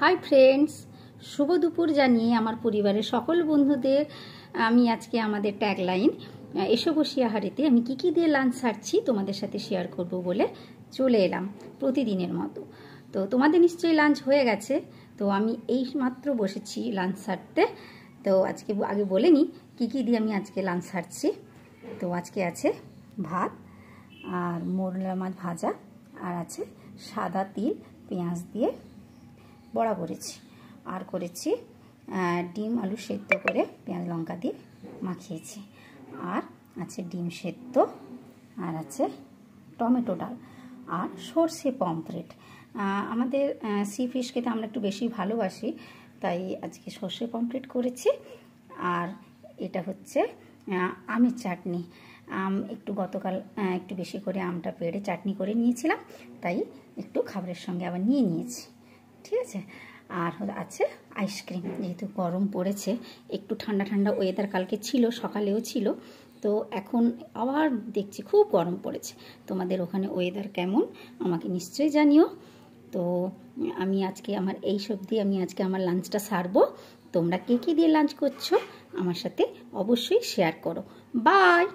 Hi friends, শুভ দুপুর জানিয়ে আমার পরিবারের সকল বন্ধুদের আমি আজকে আমাদের ট্যাগলাইন এসো বসি আহারেতে আমি কি দিয়ে লাঞ্চ সারছি তোমাদের সাথে শেয়ার করব বলে চলে এলাম প্রতিদিনের মতো। তো তোমাদের নিশ্চয়ই লাঞ্চ হয়ে গেছে, তো আমি এই মাত্র বসেছি লাঞ্চ সারতে। তো আজকে আগে বলে নিই কী দিয়ে আমি আজকে লাঞ্চ সারছি। তো আজকে আছে ভাত আর মোরলা মাছ ভাজা, আর আছে সাদা তিল পেঁয়াজ দিয়ে বড়া করেছি, আর করেছি ডিম আলু সেদ্ধ করে পেঁয়াজ লঙ্কা দিয়ে মাখিয়েছি, আর আছে ডিম সেদ্ধ, আর আছে টমেটো ডাল, আর সর্ষে পমফ্রেট। আমাদের সি ফিশ খেতে আমরা একটু বেশি ভালোবাসি, তাই আজকে সর্ষে পমফ্রেট করেছি। আর এটা হচ্ছে আমের চাটনি। আম একটু গতকাল একটু বেশি করে আমটা পেড়ে চাটনি করে নিয়েছিলাম, তাই একটু খাবারের সঙ্গে আবার নিয়ে নিয়েছি। ঠিক আছে। আর আছে আইসক্রিম, যেহেতু গরম পড়েছে, একটু ঠান্ডা ঠান্ডা ওয়েদার কালকে ছিল, সকালেও ছিল, তো এখন আবার দেখছি খুব গরম পড়েছে। তোমাদের ওখানে ওয়েদার কেমন আমাকে নিশ্চয়ই জানিও। তো আমি আজকে আমার এই সব দিয়ে আমি আজকে আমার লাঞ্চটা সারবো। তোমরা কে দিয়ে লাঞ্চ করছো আমার সাথে অবশ্যই শেয়ার করো। বাই।